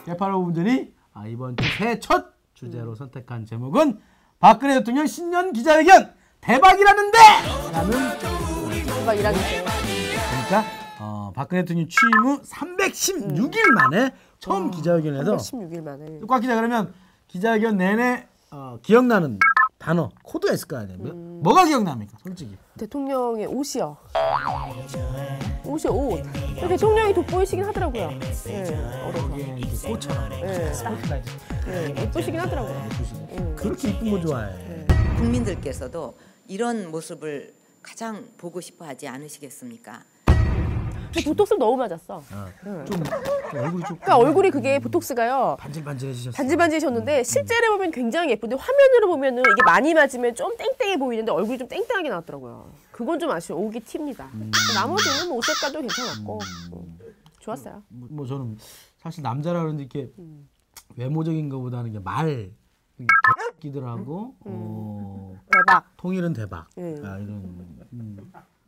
개파로 분들이 이번 주 새해 첫 주제로 선택한 제목은 박근혜 대통령 신년 기자회견 대박이라는데! 라는 대박이라는데. 그러니까 박근혜 대통령 취임 후 316일 만에 처음 기자회견에서 316일 만에. 꽉 기자 그러면 기자회견 내내 기억나는 단어, 코드가 있을 거 아니에요. 뭐가 기억납니까? 솔직히. 대통령의 옷이요. 옷이 옷. 대통령이 돋보이시긴 하더라고요. 어려서. 꽃처럼. 예쁘시긴 하더라고요. 그렇게 이쁜 거 좋아해. 국민들께서도 이런 모습을 가장 보고 싶어 하지 않으시겠습니까? 보톡스를 너무 맞았어. 좀 얼굴이 좀. 그러니까 얼굴이 그게 보톡스가요. 반질반질해지셨어요. 반질반질해졌는데 실제로 보면 굉장히 예쁜데 화면으로 보면은 이게 많이 맞으면 좀 땡땡해 보이는데 얼굴이 좀 땡땡하게 나왔더라고요. 그건 좀 아쉬워. 오기 팁니다. 나머지는 뭐 옷 색깔도 괜찮았고 좋았어요. 뭐 저는 사실 남자라 그런지 이렇게 외모적인 것보다는 이게 말 끼들하고 대박. 통일은 대박. 이런.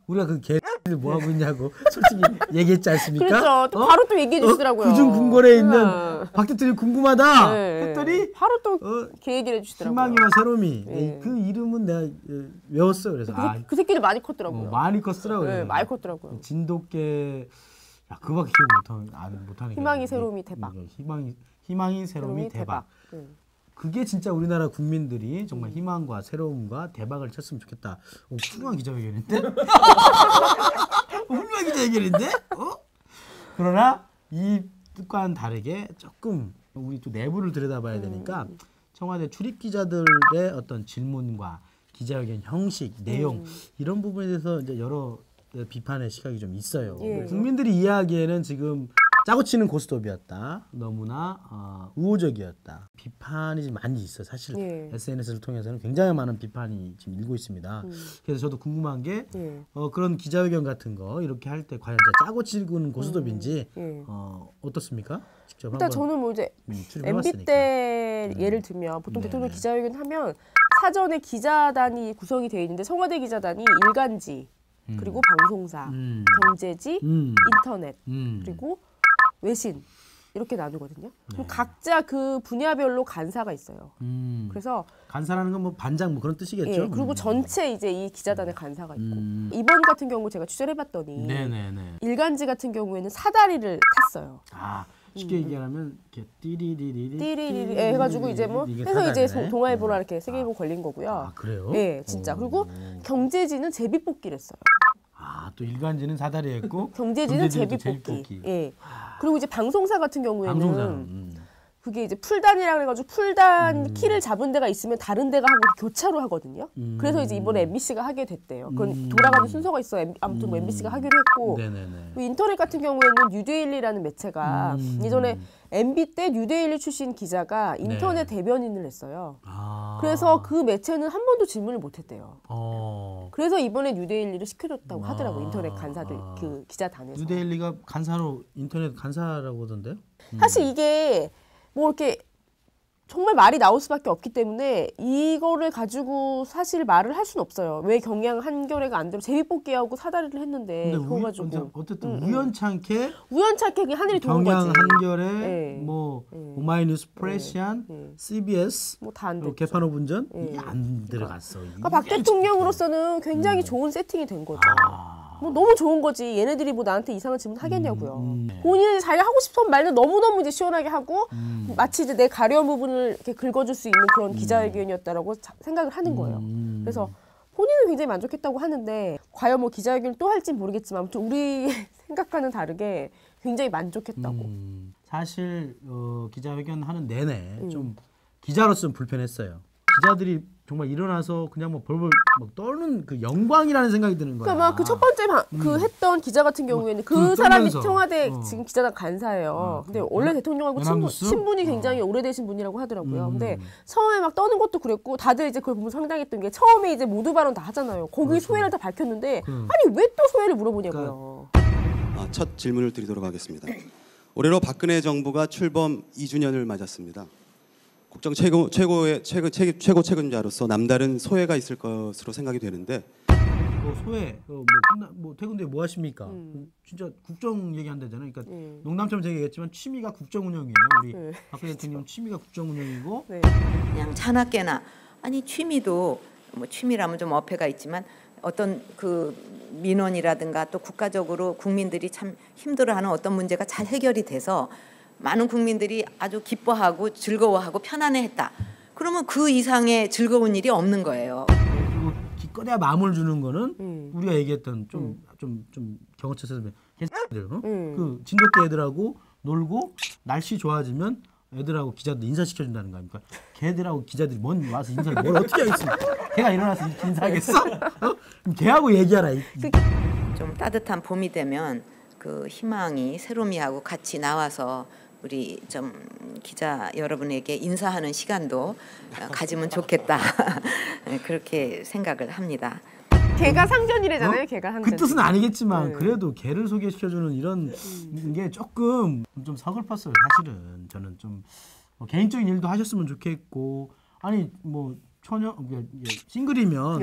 우리가 그 개들 뭐 하고 있냐고 솔직히 얘기했지 않습니까? 그렇죠. 또 바로 또 얘기해 주시더라고요. 그중 궁궐에 있는 박 대통령이 궁금하다 했더니 바로 또 그 얘기를 해주시더라고요. 희망이와 새로미. 그 이름은 내가 외웠어요. 그래서 그 새끼들 많이 컸더라고요. 많이 컸더라고요. 많이 컸더라고요. 진돗개 그거밖에 기억 못하는 희망이 새로미 대박. 희망이 새로미 대박. 그게 진짜 우리나라 국민들이 정말 희망과 새로움과 대박을 쳤으면 좋겠다. 훌륭한 기자회견인데? 훌륭한 기자회견인데? 그러나 이 뜻과는 다르게 조금 우리 또 내부를 들여다봐야 되니까 청와대 출입 기자들의 어떤 질문과 기자회견 형식, 내용 이런 부분에 대해서 이제 여러 비판의 시각이 좀 있어요. 국민들이 이해하기에는 지금 짜고 치는 고스톱이었다. 너무나 우호적이었다. 비판이 좀 많이 있어요. 사실 SNS를 통해서는 굉장히 많은 비판이 지금 일고 있습니다. 그래서 저도 궁금한 게 그런 기자회견 같은 거 이렇게 할 때 과연 짜고 치는 고스톱인지 어떻습니까? 직접 일단 저는 뭐 이제 MB 때 예를 들면 보통 대통령 기자회견 하면 사전에 기자단이 구성이 되어 있는데 청와대 기자단이 일간지 그리고 방송사, 경제지, 인터넷 그리고 외신 이렇게 나누거든요. 그럼 각자 그 분야별로 간사가 있어요. 그래서 간사라는 건 뭐 반장 뭐 그런 뜻이겠죠. 그리고 전체 이제 이 기자단의 간사가 있고 이번 같은 경우 제가 취재를 해봤더니 일간지 같은 경우에는 사다리를 탔어요. 쉽게 얘기하면 이렇게 띠리리리 해가지고 이제 뭐 해서 이제 동아일보라 이렇게 세계일보 걸린 거고요. 그래요? 네, 진짜. 그리고 경제지는 제비뽑기를 했어요. 또 일간지는 사다리 했고 경제지는 제비뽑기. 그리고 이제 방송사 같은 경우에는 그게 이제 풀단이라고 해가지고 풀단 키를 잡은 데가 있으면 다른 데가 하고 교차로 하거든요. 그래서 이제 이번에 MBC가 하게 됐대요. 그건 돌아가는 순서가 있어. 아무튼 뭐 MBC가 하기로 했고 인터넷 같은 경우에는 뉴데일리라는 매체가 예전에 MB 때 뉴데일리 출신 기자가 인터넷 대변인을 했어요. 그래서 그 매체는 한 번도 질문을 못했대요. 그래서 이번에 뉴데일리를 시켜줬다고 하더라고요. 인터넷 간사들 그 기자단에서. 뉴데일리가 간사로 인터넷 간사라고 하던데요? 사실 이게 뭐 이렇게 정말 말이 나올 수밖에 없기 때문에 이거를 가지고 사실 말을 할 수는 없어요. 왜 경향 한겨레가 안 되고 제비뽑기하고 사다리를 했는데 그거 가지고 어쨌든 우연찮게 그냥 하늘이 도는 경향 거지. 한겨레 뭐 오마이뉴스 프레시안 CBS 뭐 다 안 됐죠. 개판 5분 전 이게 안 들어갔어. 그러니까 박 대통령으로서는 굉장히 좋은 세팅이 된 거죠. 뭐 너무 좋은 거지. 얘네들이 뭐 나한테 이상한 질문 하겠냐고요. 본인이 자기가 하고 싶은 말은 너무너무 이제 시원하게 하고 마치 이제 내 가려운 부분을 이렇게 긁어줄 수 있는 그런 기자회견이었다라고 생각을 하는 거예요. 그래서 본인은 굉장히 만족했다고 하는데 과연 뭐 기자회견을 또 할지 모르겠지만 아무튼 우리 생각과는 다르게 굉장히 만족했다고. 사실 기자회견 하는 내내 좀 기자로서는 불편했어요. 기자들이 정말 일어나서 그냥 뭐 벌벌 막 떠는 그 영광이라는 생각이 드는 거야. 그러니까 막 그 첫 번째 그 했던 기자 같은 경우에는 그 사람이 청와대 지금 기자단 간사예요. 근데 원래 대통령하고 친분이 굉장히 오래되신 분이라고 하더라고요. 근데 처음에 막 떠는 것도 그랬고 다들 이제 그걸 보면 상당했던 게 처음에 이제 모두 발언 다 하잖아요. 거기 소회를 다 밝혔는데 아니 왜 또 소회를 물어보냐고요. 첫 질문을 드리도록 하겠습니다. 올해로 박근혜 정부가 출범 2주년을 맞았습니다. 국정 최고 책임자로서 남다른 소회가 있을 것으로 생각이 되는데 소외 뭐 퇴근 뒤에 뭐 하십니까? 진짜 국정 얘기한다잖아요. 그러니까 농담처럼 제가 얘기했지만 취미가 국정 운영이에요. 우리 박근혜 대통령 취미가 국정 운영이고 그냥 자나깨나 아니 취미도 뭐 취미라면 좀 어폐가 있지만 어떤 그 민원이라든가 또 국가적으로 국민들이 참 힘들어하는 어떤 문제가 잘 해결이 돼서 많은 국민들이 아주 기뻐하고 즐거워하고 편안해했다. 그러면 그 이상의 즐거운 일이 없는 거예요. 그리고 기껏해야 마음을 주는 거는 우리가 얘기했던 좀 경호처에서 개들 그 진돗개 애들하고 놀고 날씨 좋아지면 애들하고 기자들 인사시켜준다는 거 아닙니까? 걔들하고 기자들이 와서 인사를 뭘 어떻게 하겠습니까? 걔가 일어나서 인사하겠어? 그럼 걔하고 얘기하라. 좀 따뜻한 봄이 되면 그 희망이 새로미하고 같이 나와서 우리 좀 기자 여러분에게 인사하는 시간도 가지면 좋겠다. 그렇게 생각을 합니다. 개가 상전이래잖아요. 개가 상전. 그 뜻은 아니겠지만 그래도 개를 소개시켜주는 이런 게 조금 좀 서글펐어요. 사실은 저는 좀 개인적인 일도 하셨으면 좋겠고 아니 뭐 싱글이면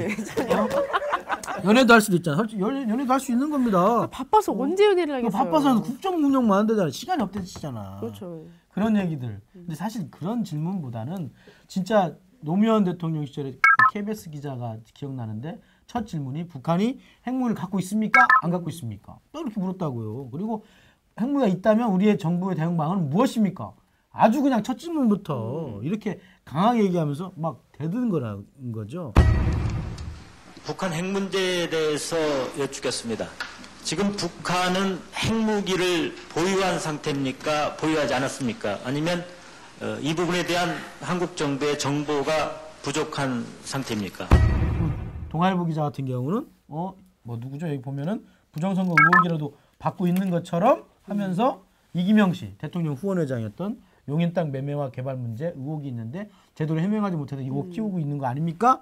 연애도 할 수도 있잖아. 연애도 할 수 있는 겁니다. 바빠서 언제 연애를 하겠어요? 바빠서 국정 운영만 한다잖아. 시간이 없대시잖아. 그렇죠. 그런 얘기들. 근데 사실 그런 질문보다는 진짜 노무현 대통령 시절에 KBS 기자가 기억나는데 첫 질문이 북한이 핵무기를 갖고 있습니까? 안 갖고 있습니까? 또 이렇게 물었다고요. 그리고 핵무기가 있다면 우리의 정부의 대응 방안은 무엇입니까? 아주 그냥 첫 질문부터 이렇게 강하게 얘기하면서 막 대드는 거라는 거죠. 북한 핵 문제에 대해서 여쭙겠습니다. 지금 북한은 핵무기를 보유한 상태입니까? 보유하지 않았습니까? 아니면 이 부분에 대한 한국 정부의 정보가 부족한 상태입니까? 동아일보 기자 같은 경우는 뭐 누구죠? 여기 보면은 부정선거 의혹이라도 받고 있는 것처럼 하면서 이기명 씨 대통령 후원회장이었던 용인 땅 매매와 개발 문제 의혹이 있는데 제대로 해명하지 못해서 의혹 키우고 있는 거 아닙니까?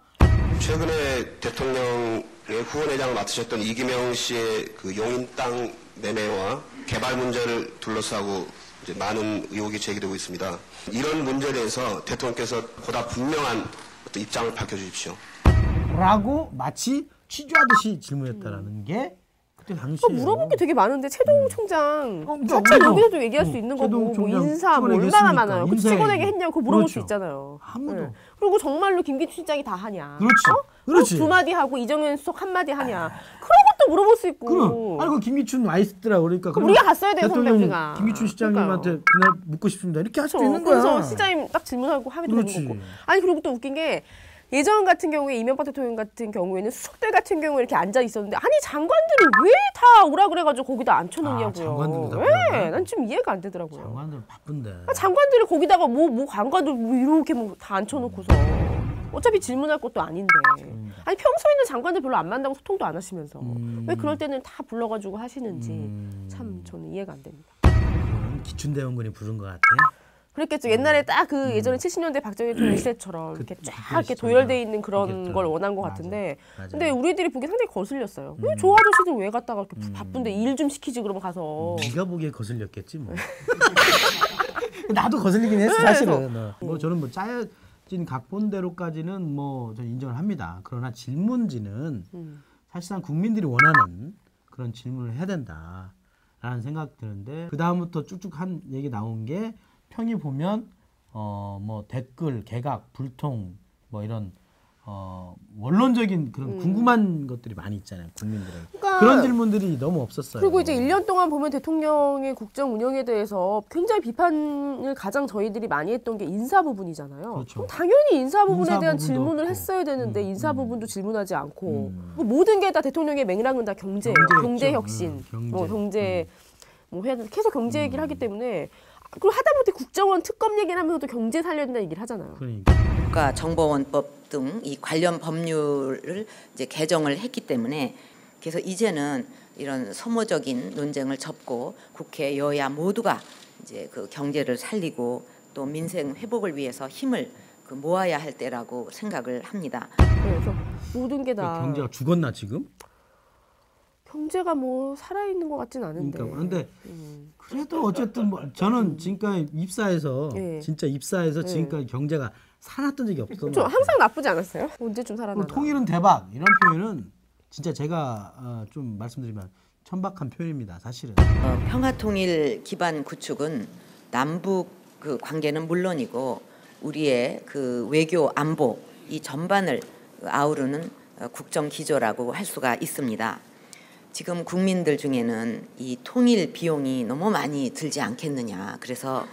최근에 대통령의 후원회장을 맡으셨던 이기명 씨의 그 용인 땅 매매와 개발 문제를 둘러싸고 이제 많은 의혹이 제기되고 있습니다. 이런 문제에 대해서 대통령께서 보다 분명한 어떤 입장을 밝혀주십시오. 라고 마치 취조하듯이 질문했다라는 게 그때 당시에 물어볼 게 되게 많은데 최동욱 총장 그러니까 사찰 우리도, 여기서도 얘기할 수 있는 거고 뭐 총장 인사 뭐 찍어내기 얼마나 했으니까, 많아요. 그 인사 찍어내게 얘기. 했냐고 그거 물어볼 수 그렇죠. 있잖아요. 아무도. 그리고 정말로 김기춘 실장이 다 하냐? 그렇지. 그렇지. 두 마디 하고 이정현 수석 한 마디 하냐? 그런 것도 물어볼 수 있고. 그럼 아니 그 김기춘 와 있더라 그러니까 그럼 우리가 갔어야 돼요, 대통령 선배님이가. 김기춘 시장님한테 그날 묻고 싶습니다 이렇게 할 수도 있는 거야. 그래서 시장님 딱 질문하고 하면 되는 그렇지. 거고. 아니 그리고 또 웃긴 게 예전 같은 경우에 이명박 대통령 같은 경우에는 수석들 같은 경우에 이렇게 앉아 있었는데 아니 장관들이 왜 다 오라 그래가지고 거기다 앉혀놓냐고요. 장관들도 다 왜? 그러나? 난 좀 이해가 안 되더라고요. 장관들 바쁜데. 장관들이 거기다가 뭐 장관들 뭐 이렇게 뭐 다 앉혀놓고서 어차피 질문할 것도 아닌데. 아니 평소에는 장관들 별로 안 만나고 소통도 안 하시면서 왜 그럴 때는 다 불러가지고 하시는지 참 저는 이해가 안 됩니다. 기춘대원군이 부른 것 같아. 그랬겠죠. 옛날에 딱 그 예전에 70년대 박정희 대통령 시대처럼 이렇게 쫙 이렇게 도열돼 있는 그런 그렇겠다. 걸 원한 것 맞아. 같은데, 맞아. 근데 우리들이 보기엔 상당히 거슬렸어요. 왜 저 아저씨들 왜 갔다가 이렇게 바쁜데 일 좀 시키지 그러면 가서. 네가 보기에 거슬렸겠지 뭐. 나도 거슬리긴 했어 사실은. 뭐 저는 뭐 짜여진 각본대로까지는 뭐 저는 인정을 합니다. 그러나 질문지는 사실상 국민들이 원하는 그런 질문을 해야 된다라는 생각 드는데 그 다음부터 쭉쭉 한 얘기 나온 게 평이 보면 뭐 댓글, 개각, 불통 뭐 이런 원론적인 그런 궁금한 것들이 많이 있잖아요 국민들에게. 그러니까 그런 질문들이 너무 없었어요. 그리고 이제 1년 동안 보면 대통령의 국정 운영에 대해서 굉장히 비판을 가장 저희들이 많이 했던 게 인사 부분이잖아요. 그렇죠. 그럼 당연히 인사 부분에 인사 대한 부분도 질문을 없고. 했어야 되는데 인사 부분도 질문하지 않고 뭐 모든 게 다 대통령의 맥락은 다 경제예요. 경제였죠. 경제 혁신, 경제. 뭐 경제 뭐 해야 돼. 계속 경제 얘기를 하기 때문에 그리고 하다못해 국정원 특검 얘기를 하면서도 경제 살려야 된다는 얘기를 하잖아요. 그러니까. 국가정보원법 등 이 관련 법률을 이제 개정을 했기 때문에 그래서 이제는 이런 소모적인 논쟁을 접고 국회 여야 모두가 이제 그 경제를 살리고 또 민생 회복을 위해서 힘을 그 모아야 할 때라고 생각을 합니다. 그래서 모든 게 다 경제가 죽었나 지금? 경제가 뭐 살아있는 것 같진 않은데. 그러니까 근데 그래도 어쨌든 뭐 저는 지금까지 입사해서 예. 진짜 입사해서 지금까지 경제가 살았던 적이 없어. 좀 항상 나쁘지 않았어요? 언제쯤 살아나나? 통일은 대박 이런 표현은 진짜 제가 좀 말씀드리면 천박한 표현입니다. 사실은. 평화통일 기반 구축은 남북 그 관계는 물론이고 우리의 그 외교 안보 이 전반을 아우르는 국정 기조라고 할 수가 있습니다. 지금 국민들 중에는 이 통일 비용이 너무 많이 들지 않겠느냐. 그래서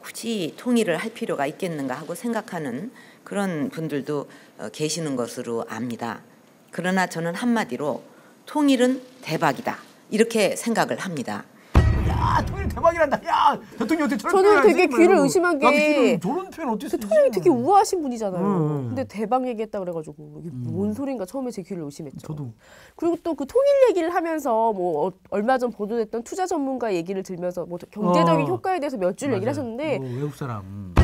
굳이 통일을 할 필요가 있겠는가 하고 생각하는 그런 분들도 계시는 것으로 압니다. 그러나 저는 한마디로 통일은 대박이다. 이렇게 생각을 합니다. 야, 통일 대박이란다. 야, 대통령 어떻게 저런 저는 표현 되게 하지? 귀를 말고. 의심한 나도 게 귀를 저런 표현 어떻게 쓰지? 대통령이 되게 우아하신 분이잖아요. 음. 근데 대박 얘기했다 그래가지고 이게 뭔 소린가 처음에 제 귀를 의심했죠. 저도. 그리고 또 그 통일 얘기를 하면서 뭐 얼마 전 보도됐던 투자 전문가 얘기를 들면서 뭐 경제적인 효과에 대해서 몇 줄 얘기를 하셨는데 외국 사람.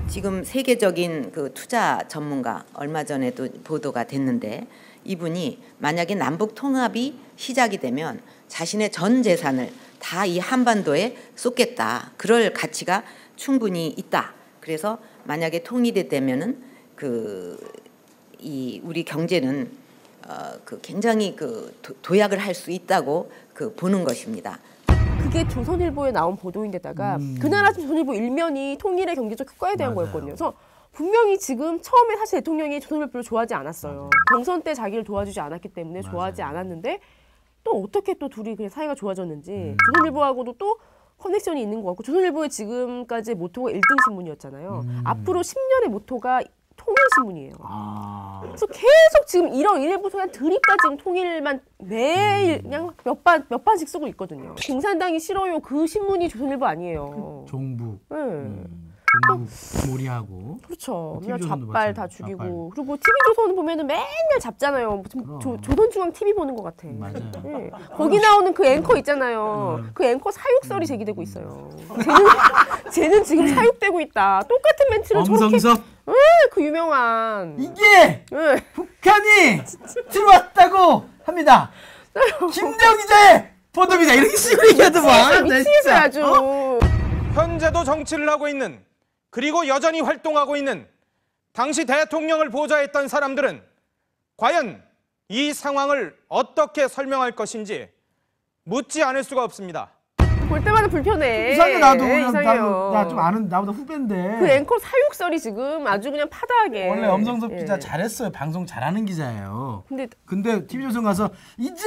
지금 세계적인 그 투자 전문가 얼마 전에도 보도가 됐는데 이분이 만약에 남북 통합이 시작이 되면 자신의 전 재산을 다 이 한반도에 쏟겠다. 그럴 가치가 충분히 있다. 그래서 만약에 통일이 되면은 이 우리 경제는 그 굉장히 그 도약을 할 수 있다고 그 보는 것입니다. 그게 조선일보에 나온 보도인데다가 그 나라 조선일보 일면이 통일의 경제적 효과에 대한 맞아요. 거였거든요. 그래서 분명히 지금 처음에 사실 대통령이 조선일보를 좋아하지 않았어요. 경선 때 자기를 도와주지 않았기 때문에 좋아하지 않았는데 또 어떻게 또 둘이 그냥 사이가 좋아졌는지 조선일보하고도 또 커넥션이 있는 것 같고 조선일보의 지금까지의 모토가 1등 신문이었잖아요. 앞으로 10년의 모토가 통일신문이에요. 그래서 계속 지금 1월 1일부터 그냥 드립다 지금 통일만 매일 그냥 몇 판씩 쓰고 있거든요. 공산당이 싫어요. 그 신문이 조선일보 아니에요. 종북. 네. 종북 몰이하고. 그렇죠. TV 그냥 조선도 좌빨 다 마찬가지, 죽이고. 그리고 TV조선 보면은 맨날 잡잖아요. 조선중앙 TV 보는 것 같아. 맞아요. 네. 거기 나오는 그 앵커 있잖아요. 그 앵커 사육설이 제기되고 있어요. 쟤는 지금 사육되고 있다. 똑같은 멘트를 저렇게. 엄성섭. 그 유명한. 이게 네. 북한이 들어왔다고 합니다. 김대영 기자의 보도입니다. 이렇게 식으로 얘기하더만. 미치겠어요 아주. 현재도 정치를 하고 있는 그리고 여전히 활동하고 있는 당시 대통령을 보좌했던 사람들은 과연 이 상황을 어떻게 설명할 것인지 묻지 않을 수가 없습니다. 볼 때마다 불편해. 이상해 나도. 네, 이상해요. 나 좀 아는 나보다 후배인데. 그 앵커 사육설이 지금 아주 그냥 파다하게. 원래 엄성섭 예. 기자 잘했어요. 방송 잘하는 기자예요. 근데 TV조선 가서 이제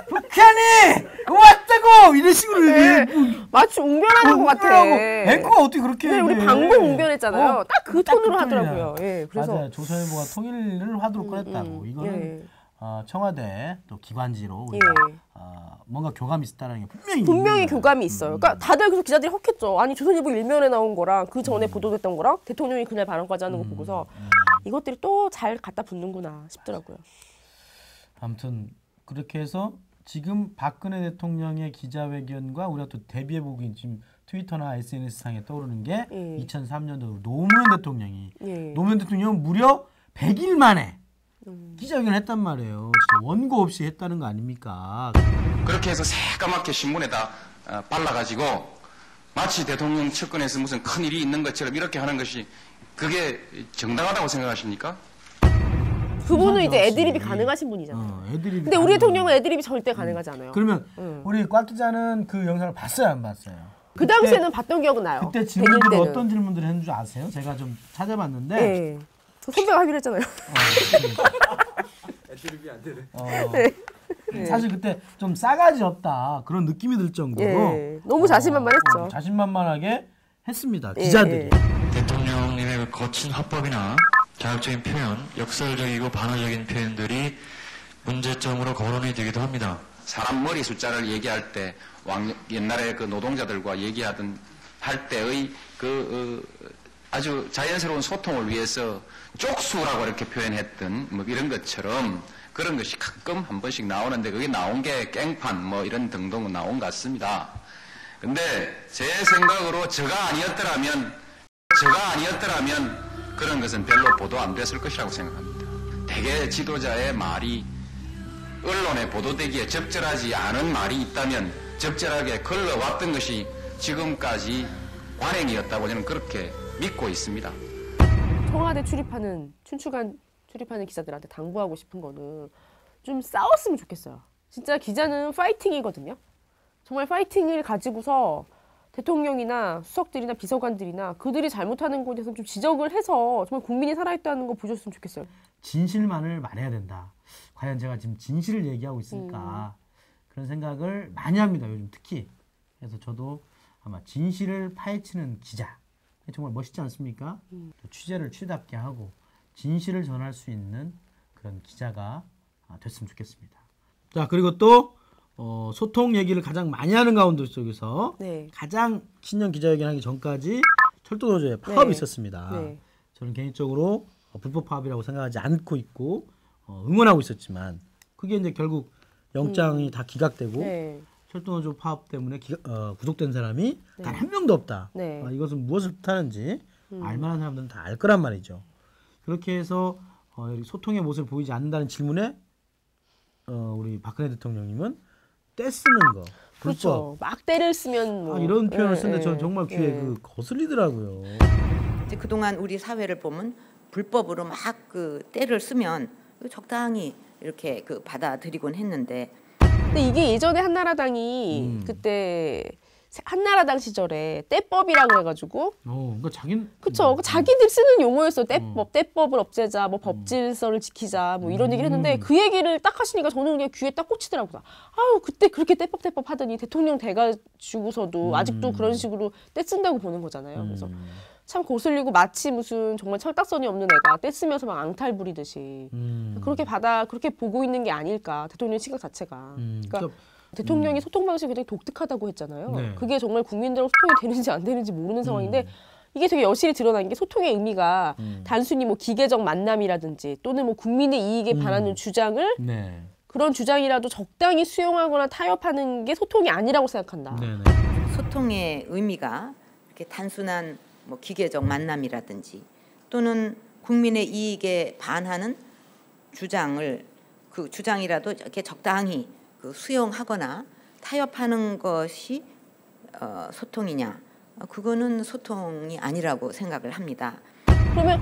북한이 왔다고 이런 식으로 얘기해. 마치 웅변하는 것 같아. 앵커가 어떻게 그렇게 네, 우리 얘기해. 방금 웅변했잖아요. 딱 그 딱 톤으로 그 하더라고요. 톤이야. 예, 그래서 맞아요. 조선일보가 통일을 화두로 꺼냈다고. 이거는 예. 청와대 또 기관지로 예. 우리가 뭔가 교감이 있었다는 게 분명히 있는 교감이 있어요. 그러니까 다들 그래서 기자들이 헉했죠. 아니 조선일보 일면에 나온 거랑 그 전에 보도됐던 거랑 대통령이 그날 발언까지 하는 거 보고서 이것들이 또 잘 갖다 붙는구나 싶더라고요. 아무튼 그렇게 해서 지금 박근혜 대통령의 기자회견과 우리가 또 대비해보고 지금 트위터나 SNS상에 떠오르는 게 2003년도 노무현 대통령이 노무현 대통령은 무려 100일 만에 기자회견을 했단 말이에요. 진짜 원고 없이 했다는 거 아닙니까? 그렇게 해서 새까맣게 신문에다 발라가지고 마치 대통령 측근에서 무슨 큰일이 있는 것처럼 이렇게 하는 것이 그게 정당하다고 생각하십니까? 그분은 이제 애드립이 가능하신 분이잖아요. 애드립이 근데 우리 대통령은 애드립이 절대 가능하지 않아요. 그러면 우리 꽉 기자는 그 영상을 봤어요, 안 봤어요? 그 당시에는 봤던 기억은 나요. 그때 100일 질문들을 때는. 어떤 질문들을 했는 줄 아세요? 제가 좀 찾아봤는데 네. 저 선배가 하기로 했잖아요. 애드립이 안 되네. 사실 그때 좀 싸가지 없다 그런 느낌이 들 정도로 예. 너무 자신만만했죠. 자신만만하게 했습니다. 기자들이. 대통령님의 그 거친 화법이나 자극적인 표현, 역설적이고 반어적인 표현들이 문제점으로 거론이 되기도 합니다. 사람 머리 숫자를 얘기할 때 옛날에 그 노동자들과 얘기하던 할 때의 아주 자연스러운 소통을 위해서 쪽수라고 이렇게 표현했던 뭐 이런 것처럼 그런 것이 가끔 한 번씩 나오는데 그게 나온 게 깽판 뭐 이런 등등 나온 것 같습니다. 근데 제 생각으로 저가 아니었더라면 그런 것은 별로 보도 안 됐을 것이라고 생각합니다. 대개 지도자의 말이 언론에 보도되기에 적절하지 않은 말이 있다면 적절하게 걸러왔던 것이 지금까지 관행이었다고 저는 그렇게 믿고 있습니다. 청와대 출입하는 춘추관 출입하는 기자들한테 당부하고 싶은 거는 좀 싸웠으면 좋겠어요. 진짜 기자는 파이팅이거든요. 정말 파이팅을 가지고서 대통령이나 수석들이나 비서관들이나 그들이 잘못하는 것에 대해서 좀 지적을 해서 정말 국민이 살아있다는 거 보여줬으면 좋겠어요. 진실만을 말해야 된다. 과연 제가 지금 진실을 얘기하고 있을까 그런 생각을 많이 합니다. 요즘 특히. 그래서 저도 아마 진실을 파헤치는 기자 정말 멋있지 않습니까? 또 취재를 취답게 하고 진실을 전할 수 있는 그런 기자가 됐으면 좋겠습니다. 자, 그리고 또 소통 얘기를 가장 많이 하는 가운데 속에서 네. 가장 신년 기자회견 하기 전까지 철도노조의 파업이 있었습니다. 네. 저는 개인적으로 불법 파업이라고 생각하지 않고 있고 응원하고 있었지만 그게 이제 결국 영장이 다 기각되고 네. 철도노조 파업 때문에 구속된 사람이 단 한 명도 없다. 네. 이것은 무엇을 뜻하는지 알만한 사람들은 다 알 거란 말이죠. 그렇게 해서 소통의 모습을 보이지 않는다는 질문에 우리 박근혜 대통령님은 떼 쓰는 거. 그렇죠. 막 때를 쓰면 뭐. 이런 표현을 쓰는데 저는 정말 귀에 거슬리더라고요. 이제 그동안 우리 사회를 보면 불법으로 막 그 때를 쓰면 적당히 이렇게 그 받아들이곤 했는데 근데 이게 예전에 한나라당이 그때 한나라당 시절에 떼법이라고 그래가지고 그러니까 자기는 그쵸. 자기들 쓰는 용어였어. 떼법을 없애자, 뭐 법질서를 지키자, 뭐 이런 얘기를 했는데 그 얘기를 딱 하시니까 저는 그냥 귀에 딱 꽂히더라고요. 아유, 그때 그렇게 떼법 하더니 대통령 돼가지고서도 아직도 그런 식으로 떼 쓴다고 보는 거잖아요. 그래서 참 거슬리고 마치 무슨 정말 철딱선이 없는 애가 떼 쓰면서 막 앙탈 부리듯이 그렇게 보고 있는 게 아닐까. 대통령 시각 자체가. 그러니까 대통령이 소통 방식이 굉장히 독특하다고 했잖아요. 네. 그게 정말 국민들하고 소통이 되는지 안 되는지 모르는 상황인데 이게 되게 여실히 드러난 게 소통의 의미가 단순히 뭐 기계적 만남이라든지 또는 뭐 국민의 이익에 반하는 주장을 네. 그런 주장이라도 적당히 수용하거나 타협하는 게 소통이 아니라고 생각한다. 네네. 소통의 의미가 이렇게 단순한 뭐 기계적 만남이라든지 또는 국민의 이익에 반하는 주장을 그 주장이라도 이렇게 적당히 그 수용하거나 타협하는 것이 소통이냐? 그거는 소통이 아니라고 생각을 합니다. 그러면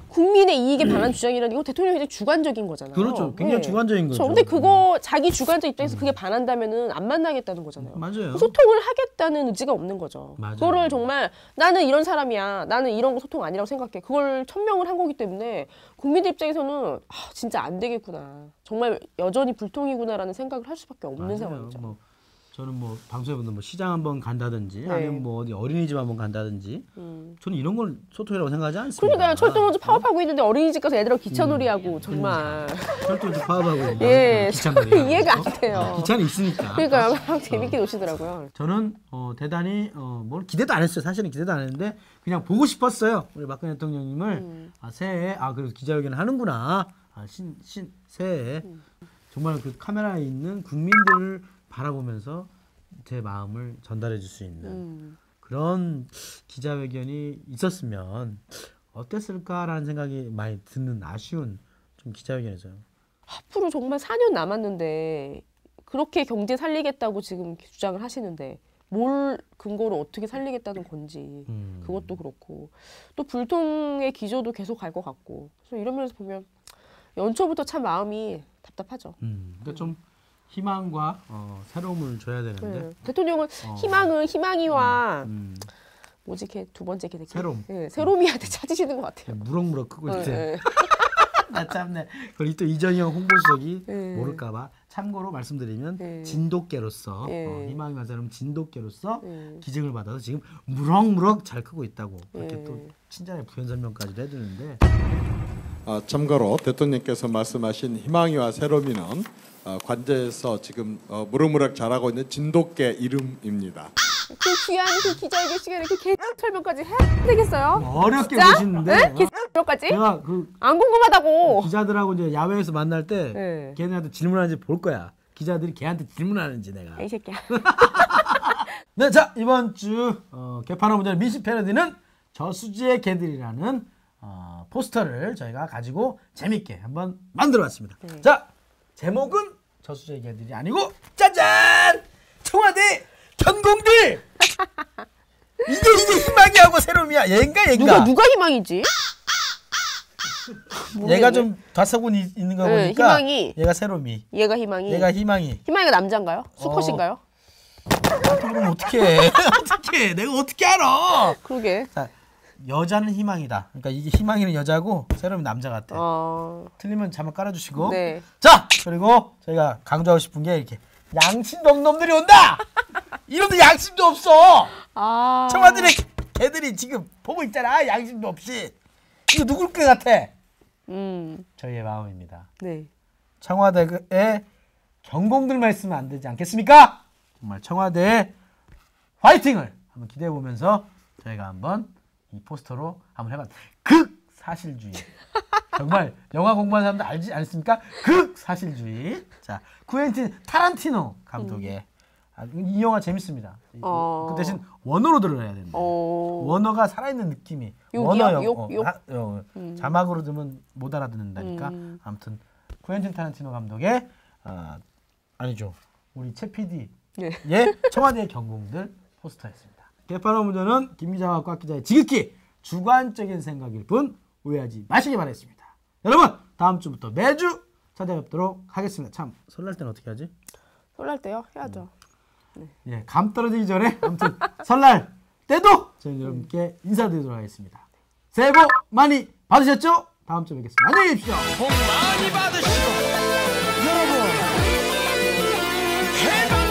국민의 이익에 반한 주장이라는 게 대통령이 굉장히 주관적인 거잖아요. 그렇죠. 굉장히 주관적인 거죠. 근데 그거 자기 주관적 입장에서 그게 반한다면은 안 만나겠다는 거잖아요. 맞아요. 소통을 하겠다는 의지가 없는 거죠. 맞아요. 그거를 정말 나는 이런 사람이야. 나는 이런 거 소통 아니라고 생각해. 그걸 천명을 한 거기 때문에 국민들 입장에서는 진짜 안 되겠구나. 정말 여전히 불통이구나라는 생각을 할 수밖에 없는 맞아요. 상황이죠. 저는 뭐 방송에 보면 뭐 시장 한번 간다든지 아니면 뭐 어디 어린이집 한번 간다든지 저는 이런 걸 소통이라고 생각하지 않습니다. 그러니까 철도노조 파업하고 있는데 어린이집 가서 애들하고 기차놀이하고 정말 철도노조 파업하고 예, 기차놀이 이해가 안 돼요. 기차는 있으니까. 그러니까 막 재밌게 노시더라고요. 저는 대단히 뭘 기대도 안 했어요. 사실은 기대도 안 했는데 그냥 보고 싶었어요. 우리 박근혜 대통령님을 새해에 그래서 기자회견을 하는구나. 새해에 정말 그 카메라에 있는 국민들을 바라보면서 제 마음을 전달해 줄 수 있는 그런 기자회견이 있었으면 어땠을까라는 생각이 많이 드는 아쉬운 좀 기자회견이었어요. 앞으로 정말 4년 남았는데 그렇게 경제 살리겠다고 지금 주장을 하시는데 뭘 근거로 어떻게 살리겠다는 건지 그것도 그렇고 또 불통의 기조도 계속 갈 것 같고 그래서 이런 면에서 보면 연초부터 참 마음이 답답하죠. 그러니까 좀 희망과 새로움을 줘야 되는데 대통령은 희망이와 뭐지 걔 두 번째 걔 새로움. 새로움이한테 찾으시는 것 같아요. 무럭무럭 크고 있대. 나 참네. 그리고 또 이정영 홍보수석이 모를까봐 참고로 말씀드리면 진돗개로서 희망이와 새로움 진돗개로서 기증을 받아서 지금 무럭무럭 잘 크고 있다고 이렇게 또 친절하게 부연 설명까지도 해드리는데. 참고로 대통령께서 말씀하신 희망이와 새로움이는 관제에서 지금 무럭무럭 자라고 있는 진돗개 이름입니다. 그 귀한 그 기자회견 시간에 그 개 설명까지 해야 되겠어요? 어렵게 진짜? 보시는데 네? 개 설명까지? 제가 안 궁금하다고. 기자들하고 이제 야외에서 만날 때 걔네한테 질문하는지 볼 거야. 기자들이 걔한테 질문하는지 내가. 이 새끼야. 네, 자 이번 주 개판어 문제는 민심 패러디는 저수지의 개들이라는 포스터를 저희가 가지고 재밌게 한번 만들어봤습니다. 자 제목은 저수지의 개들이 아니고 짜잔! 청와대 견공들! 이게 희망이하고 새로움이야. 얘인가? 누가 희망이지? 얘가 좀 다사고는 있는 거 네, 보니까 희망이. 얘가 세롬이. 얘가 희망이. 얘가 희망이. 희망이가 남자인가요? 수컷인가요? 그럼 어떻게? 어떻게? 내가 어떻게 알아? 그러게. 자, 여자는 희망이다. 그러니까 이게 희망이는 여자고 세롬이 남자 같아. 틀리면 자막 깔아주시고. 네. 자, 그리고 저희가 강조하고 싶은 게 이렇게 양심도 없는 놈들이 온다. 이놈들 양심도 없어. 청와대 걔들이 지금 보고 있잖아. 양심도 없이. 이거 누굴 것 같아? 저희의 마음입니다. 네. 청와대에 경공들만 있으면 안 되지 않겠습니까? 정말 청와대의 화이팅을 한번 기대해 보면서 저희가 한번 이 포스터로 한번 해봤. 극사실주의. 정말 영화 공부하는 사람들 알지 않습니까? 극사실주의. 자, 쿠엔틴 타란티노 감독의 이 영화 재밌습니다. 그 대신 원어로 들어야 된다. 원어가 살아있는 느낌이. 자막으로 들으면 못 알아듣는다니까. 아무튼 쿠엔틴 타란티노 감독의 아니죠. 우리 최 PD 예 청와대 경공들 포스터였습니다. 개판어문전은 김 기자와 꽉 기자의 지극히 주관적인 생각일 뿐 오해하지 마시기 바라겠습니다. 여러분 다음 주부터 매주 찾아뵙도록 하겠습니다. 참 설날 때는 어떻게 하지? 설날 때요? 해야죠. 예, 감 떨어지기 전에 아무튼 설날 때도 저희 여러분께 인사드리도록 하겠습니다. 새해 복 많이 받으셨죠? 다음 주에 뵙겠습니다. 안녕히 계십시오. 복 많이 받으시고 여러분 해방